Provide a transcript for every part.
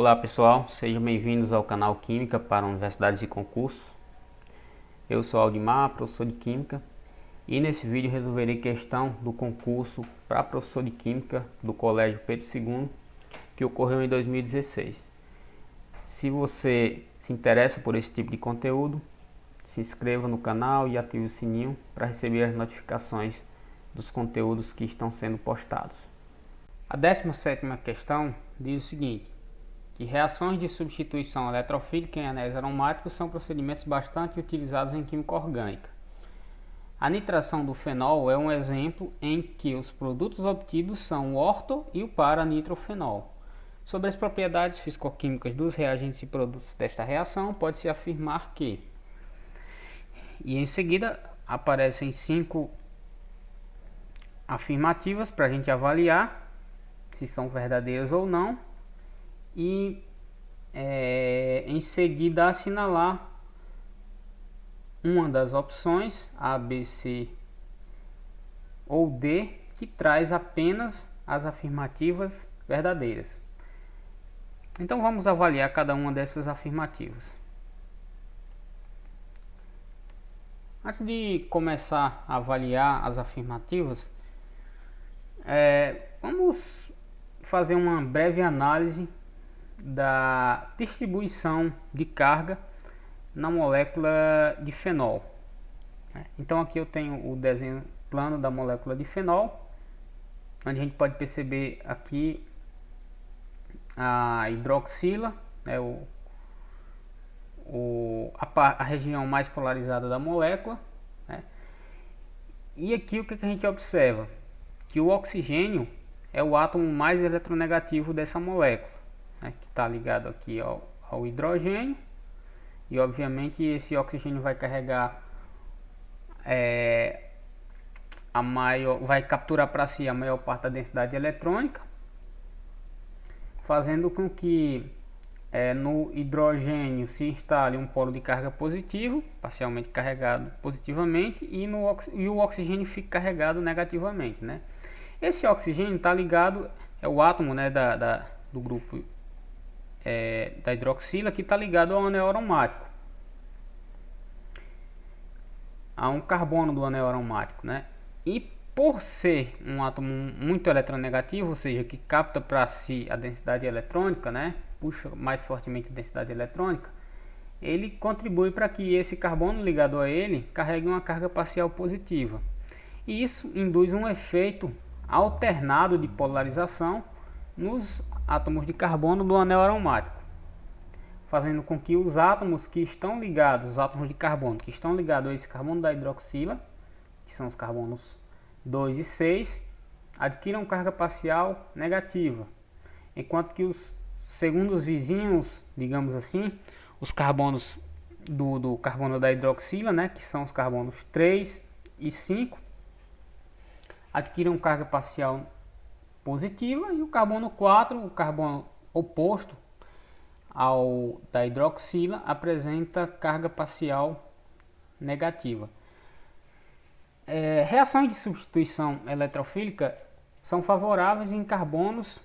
Olá pessoal, sejam bem-vindos ao canal Química para Universidades e Concursos. Eu sou Aldimar, professor de Química, e nesse vídeo resolverei questão do concurso para professor de Química do Colégio Pedro II, que ocorreu em 2016. Se você se interessa por esse tipo de conteúdo, se inscreva no canal e ative o sininho para receber as notificações dos conteúdos que estão sendo postados. A 17ª questão diz o seguinte: que reações de substituição eletrofílica em anéis aromáticos são procedimentos bastante utilizados em química orgânica. A nitração do fenol é um exemplo em que os produtos obtidos são o orto e o para-nitrofenol. Sobre as propriedades fisicoquímicas dos reagentes e produtos desta reação, pode-se afirmar que... E em seguida aparecem 5 afirmativas para a gente avaliar se são verdadeiras ou não. E em seguida assinalar uma das opções A, B, C ou D que traz apenas as afirmativas verdadeiras. Então vamos avaliar cada uma dessas afirmativas. Antes de começar a avaliar as afirmativas, vamos fazer uma breve análise da distribuição de carga na molécula de fenol. Então aqui eu tenho o desenho plano da molécula de fenol, onde a gente pode perceber aqui a hidroxila, a região mais polarizada da molécula, E aqui o que a gente observa? Que o oxigênio é o átomo mais eletronegativo dessa molécula, que está ligado aqui ao hidrogênio, e obviamente esse oxigênio vai carregar vai capturar para si a maior parte da densidade eletrônica, fazendo com que no hidrogênio se instale um polo de carga positivo, parcialmente carregado positivamente, e o oxigênio fique carregado negativamente, Esse oxigênio está ligado, é o átomo do grupo da hidroxila, que está ligado ao anel aromático, a um carbono do anel aromático, E por ser um átomo muito eletronegativo, ou seja, que capta para si a densidade eletrônica, puxa mais fortemente a densidade eletrônica, ele contribui para que esse carbono ligado a ele carregue uma carga parcial positiva. E isso induz um efeito alternado de polarização nos átomos de carbono do anel aromático, fazendo com que os átomos que estão ligados, os átomos de carbono que estão ligados a esse carbono da hidroxila, que são os carbonos 2 e 6, adquiram carga parcial negativa, enquanto que os segundos vizinhos, digamos assim, os carbonos do carbono da hidroxila, que são os carbonos 3 e 5, adquiram carga parcial positiva, e o carbono 4, o carbono oposto ao da hidroxila, apresenta carga parcial negativa. Reações de substituição eletrofílica são favoráveis em carbonos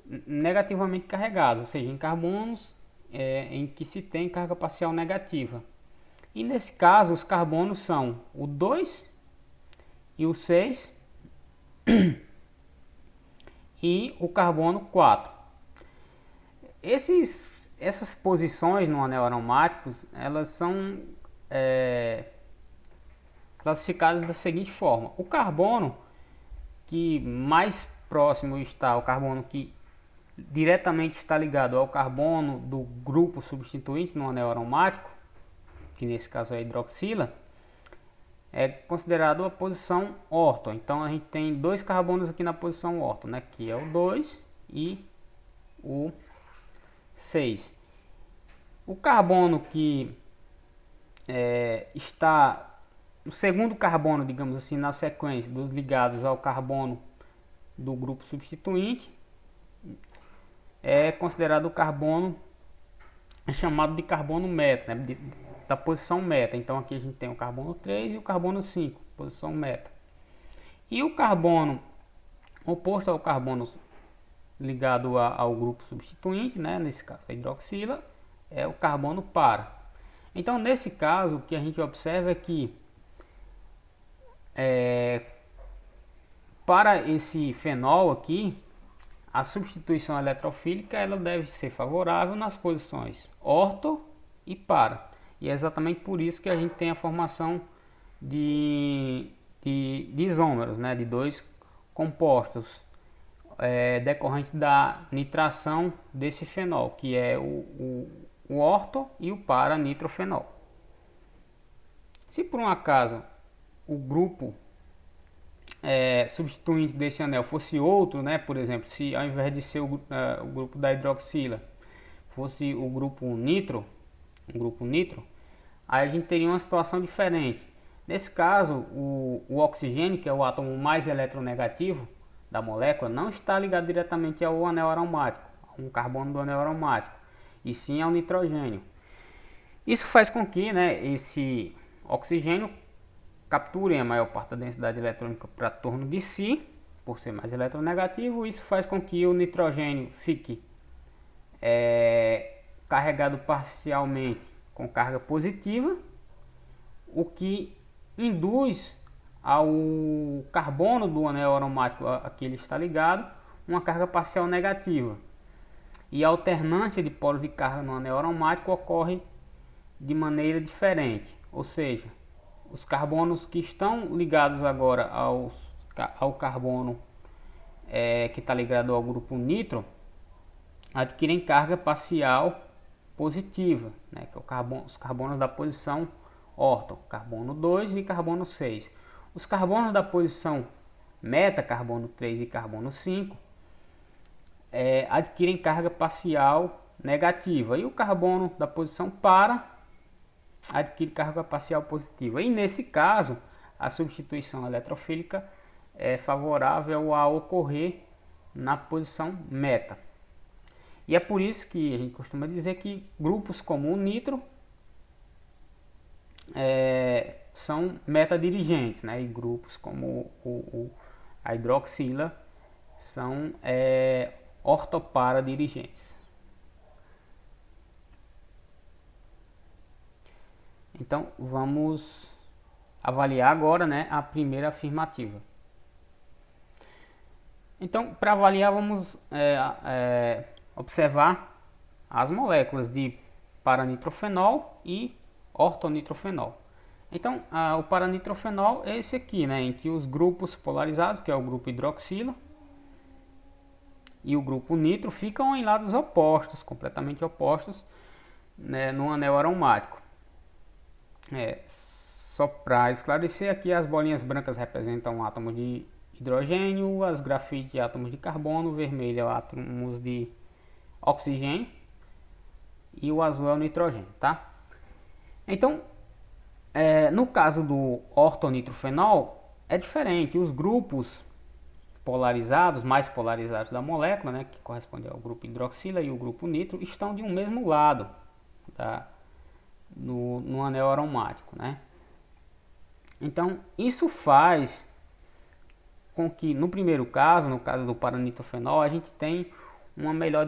negativamente carregados, ou seja, em carbonos em que se tem carga parcial negativa. E nesse caso os carbonos são o 2 e o 6 e o carbono 4. Essas posições no anel aromático, elas são classificadas da seguinte forma: o carbono que mais próximo está, o carbono que diretamente está ligado ao carbono do grupo substituinte no anel aromático, que nesse caso é a hidroxila, é considerado a posição orto. Então a gente tem 2 carbonos aqui na posição orto, que é o 2 e o 6. O carbono que está o segundo carbono, digamos assim, na sequência dos ligados ao carbono do grupo substituinte, é considerado o carbono chamado de carbono meta, da posição meta. Então aqui a gente tem o carbono 3 e o carbono 5, posição meta. E o carbono oposto ao carbono ligado ao grupo substituinte, né? Nesse caso a hidroxila, o carbono para. Então nesse caso o que a gente observa é que para esse fenol aqui, a substituição eletrofílica ela deve ser favorável nas posições orto e para. E é exatamente por isso que a gente tem a formação de isômeros, né, de dois compostos decorrentes da nitração desse fenol, que é o orto e o para nitrofenol. Se por um acaso o grupo substituinte desse anel fosse outro, né, por exemplo, se ao invés de ser o grupo da hidroxila fosse o grupo nitro, aí a gente teria uma situação diferente. Nesse caso, o oxigênio, que é o átomo mais eletronegativo da molécula, não está ligado diretamente ao anel aromático, a um carbono do anel aromático, e sim ao nitrogênio. Isso faz com que, né, esse oxigênio capture a maior parte da densidade eletrônica para torno de si, por ser mais eletronegativo. Isso faz com que o nitrogênio fique carregado parcialmente com carga positiva, o que induz ao carbono do anel aromático a que ele está ligado uma carga parcial negativa. E a alternância de polos de carga no anel aromático ocorre de maneira diferente, ou seja, os carbonos que estão ligados agora ao carbono que está ligado ao grupo nitro adquirem carga parcial positiva, né, que é os carbonos da posição orto, carbono 2 e carbono 6. Os carbonos da posição meta, carbono 3 e carbono 5, adquirem carga parcial negativa, e o carbono da posição para adquire carga parcial positiva. E nesse caso, a substituição eletrofílica é favorável a ocorrer na posição meta. E é por isso que a gente costuma dizer que grupos como o nitro são metadirigentes, né? E grupos como a hidroxila são ortoparadirigentes. Então vamos avaliar agora, né, a primeira afirmativa. Então, para avaliar, vamos observar as moléculas de paranitrofenol e ortonitrofenol. Então, o paranitrofenol é esse aqui, né, em que os grupos polarizados, que é o grupo hidroxila e o grupo nitro, ficam em lados opostos, completamente opostos, né, no anel aromático. Só para esclarecer aqui, as bolinhas brancas representam átomos de hidrogênio, as grafite átomos de carbono, o vermelho átomos de oxigênio e o azul é o nitrogênio, tá? Então, no caso do ortonitrofenol é diferente, os grupos polarizados, mais polarizados da molécula, né, que corresponde ao grupo hidroxila e o grupo nitro, estão de um mesmo lado, tá? No anel aromático, né? Então isso faz com que no primeiro caso, no caso do paranitrofenol, a gente tem uma melhor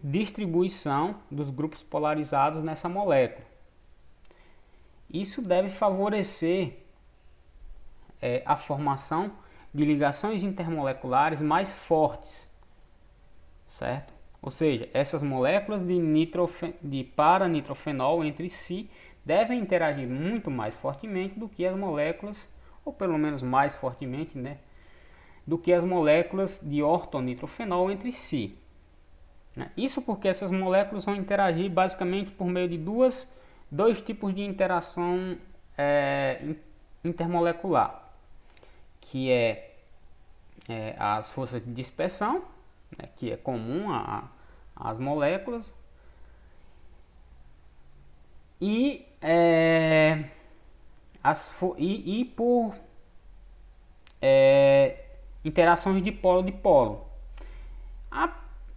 distribuição dos grupos polarizados nessa molécula. Isso deve favorecer a formação de ligações intermoleculares mais fortes, certo? Ou seja, essas moléculas de paranitrofenol entre si devem interagir muito mais fortemente do que as moléculas, ou pelo menos mais fortemente, né, do que as moléculas de ortonitrofenol entre si. Isso porque essas moléculas vão interagir basicamente por meio de dois tipos de interação intermolecular, que as forças de dispersão, né, que é comum às moléculas, e por interações de polo.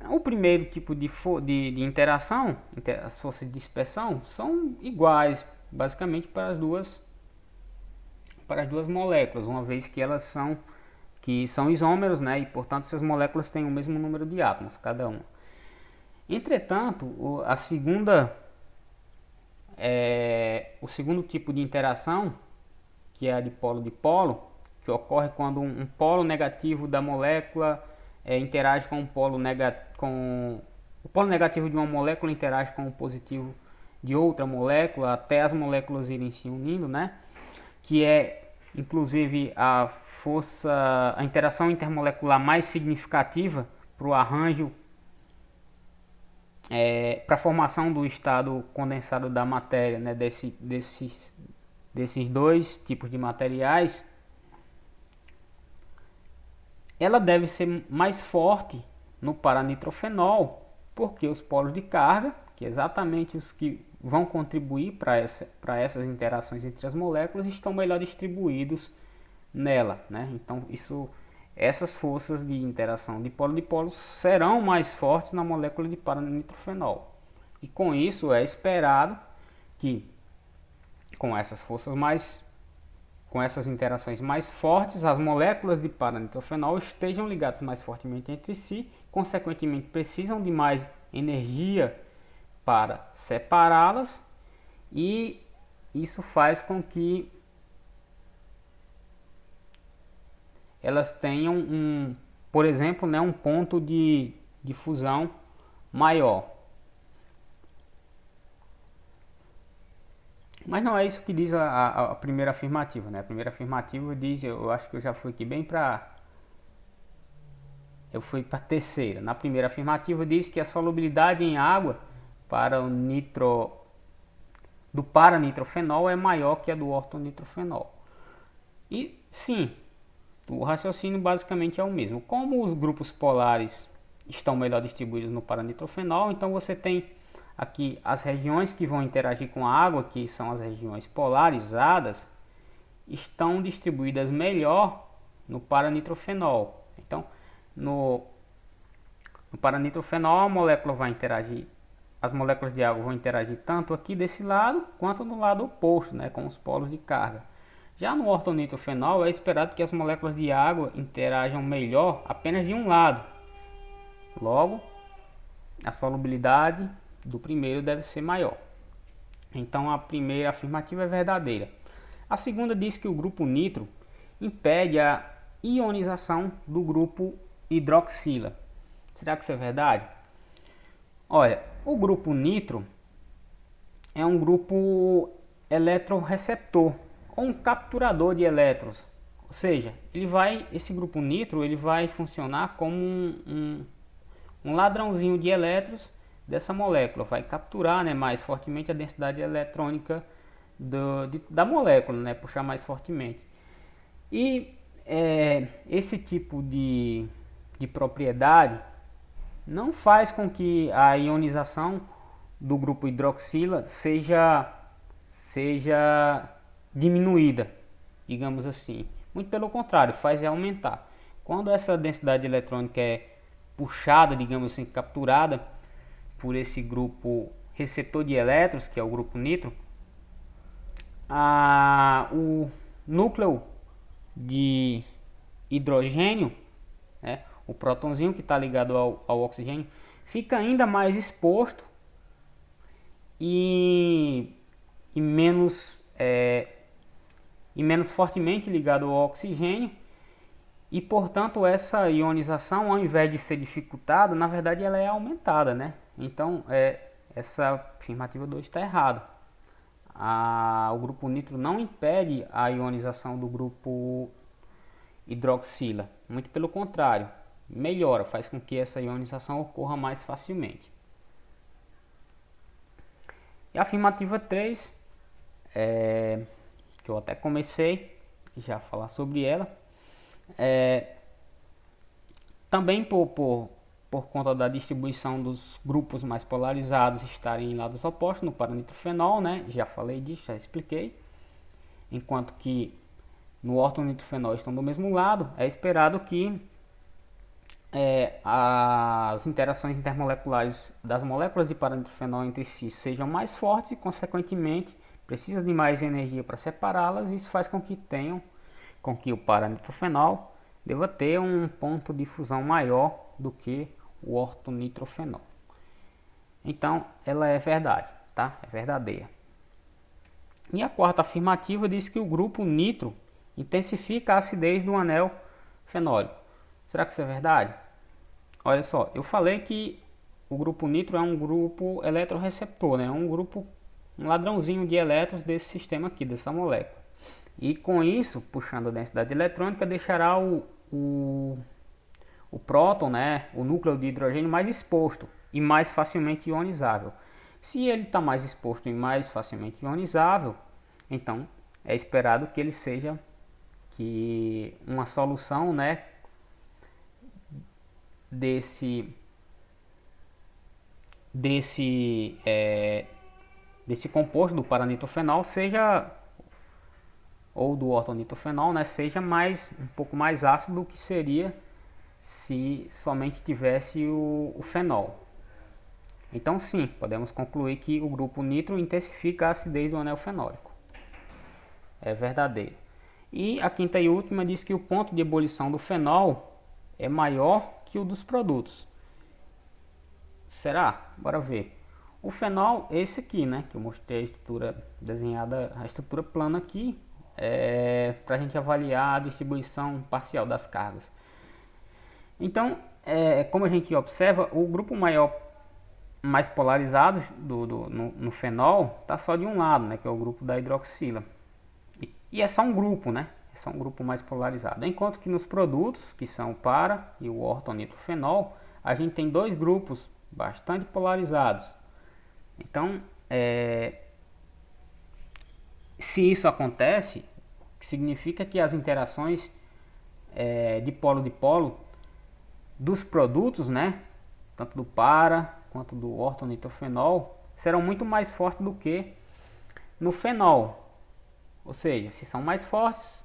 O primeiro tipo de interação, as forças de dispersão, são iguais basicamente para as duas moléculas, uma vez que elas são que são isômeros, né? E portanto essas moléculas têm o mesmo número de átomos, cada uma. Entretanto, o segundo tipo de interação, que é a dipolo-dipolo, que ocorre quando um polo negativo da molécula interage com o polo negativo de uma molécula interage com o positivo de outra molécula, até as moléculas irem se unindo, né? Que é inclusive a interação intermolecular mais significativa para o arranjo, para a formação do estado condensado da matéria, né? Desses dois tipos de materiais. Ela deve ser mais forte no paranitrofenol, porque os polos de carga, que é exatamente os que vão contribuir para essas interações entre as moléculas, estão melhor distribuídos nela, né? Então essas forças de interação de polo serão mais fortes na molécula de paranitrofenol. E com isso é esperado que com essas interações mais fortes, as moléculas de paranitrofenol estejam ligadas mais fortemente entre si, consequentemente precisam de mais energia para separá-las, e isso faz com que elas tenham por exemplo, né, um ponto de fusão maior. Mas não é isso que diz a primeira afirmativa, né? A primeira afirmativa diz, eu acho que eu já fui aqui bem eu fui para a terceira. Na primeira afirmativa diz que a solubilidade em água do paranitrofenol é maior que a do ortonitrofenol. E sim, o raciocínio basicamente é o mesmo. Como os grupos polares estão melhor distribuídos no paranitrofenol, então você tem aqui as regiões que vão interagir com a água, que são as regiões polarizadas, estão distribuídas melhor no paranitrofenol. Então, no paranitrofenol as moléculas de água vão interagir tanto aqui desse lado quanto no lado oposto, né, com os polos de carga. Já no ortonitrofenol é esperado que as moléculas de água interajam melhor apenas de um lado. Logo, a solubilidade do primeiro deve ser maior. Então a primeira afirmativa é verdadeira. A segunda diz que o grupo nitro impede a ionização do grupo hidroxila. Será que isso é verdade? Olha, o grupo nitro é um grupo eletroreceptor ou um capturador de elétrons. Ou seja, esse grupo nitro ele vai funcionar como um ladrãozinho de elétrons dessa molécula, vai capturar, né, mais fortemente a densidade eletrônica da molécula, né, puxar mais fortemente. E esse tipo de propriedade não faz com que a ionização do grupo hidroxila seja diminuída, digamos assim. Muito pelo contrário, faz aumentar. Quando essa densidade eletrônica é puxada, digamos assim, capturada por esse grupo receptor de elétrons, que é o grupo nitro, o núcleo de hidrogênio, né, o prótonzinho que está ligado ao oxigênio, fica ainda mais exposto e menos fortemente ligado ao oxigênio, e portanto essa ionização, ao invés de ser dificultada, na verdade ela é aumentada, né? Então essa afirmativa 2 está errada. O grupo nitro não impede a ionização do grupo hidroxila, muito pelo contrário, melhora, faz com que essa ionização ocorra mais facilmente. E a afirmativa 3, que eu até comecei já a falar sobre ela, também por conta da distribuição dos grupos mais polarizados estarem em lados opostos no paranitrofenol, né? Já falei disso, já expliquei. Enquanto que no ortonitrofenol estão do mesmo lado, é esperado que as interações intermoleculares das moléculas de paranitrofenol entre si sejam mais fortes e, consequentemente, precisa de mais energia para separá-las. Isso faz com que o paranitrofenol deva ter um ponto de fusão maior do que o ortonitrofenol. Então, ela é verdade, tá? É verdadeira. E a quarta afirmativa diz que o grupo nitro intensifica a acidez do anel fenólico. Será que isso é verdade? Olha só, eu falei que o grupo nitro é um grupo eletroreceptor, né? É um grupo, um ladrãozinho de elétrons desse sistema aqui, dessa molécula. E com isso, puxando a densidade eletrônica, deixará o próton, né, o núcleo de hidrogênio mais exposto e mais facilmente ionizável. Se ele está mais exposto e mais facilmente ionizável, então é esperado que ele seja uma solução, né, desse composto do paranitrofenol seja, ou do ortonitrofenol, né, seja um pouco mais ácido do que seria se somente tivesse o fenol. Então sim, podemos concluir que o grupo nitro intensifica a acidez do anel fenólico. É verdadeiro. E a quinta e última diz que o ponto de ebulição do fenol é maior que o dos produtos. Será? Bora ver. O fenol é esse aqui, né? Que eu mostrei a estrutura desenhada, a estrutura plana aqui, para a gente avaliar a distribuição parcial das cargas. Então, como a gente observa, o grupo mais polarizado no fenol está só de um lado, né? Que é o grupo da hidroxila. E é só um grupo, né? É só um grupo mais polarizado. Enquanto que nos produtos, que são o para e o ortonitrofenol, a gente tem dois grupos bastante polarizados. Então, se isso acontece, significa que as interações de polo dos produtos, né, tanto do para quanto do ortonitrofenol, serão muito mais fortes do que no fenol. Ou seja, se são mais fortes,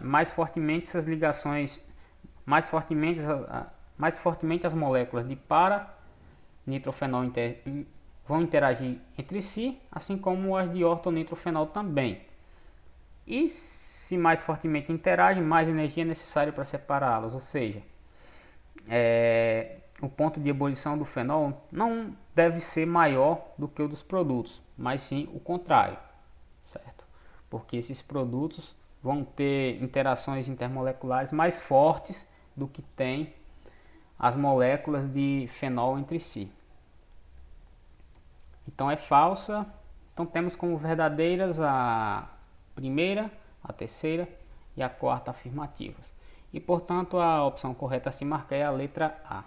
mais fortemente essas ligações, mais fortemente as moléculas de para nitrofenol vão interagir entre si, assim como as de ortonitrofenol também. E se mais fortemente interagem, mais energia é necessária para separá-las. Ou seja, o ponto de ebulição do fenol não deve ser maior do que o dos produtos, mas sim o contrário, certo? Porque esses produtos vão ter interações intermoleculares mais fortes do que tem as moléculas de fenol entre si. Então é falsa. Então temos como verdadeiras a primeira, a terceira e a quarta afirmativas. E portanto a opção correta a se marcar é a letra A.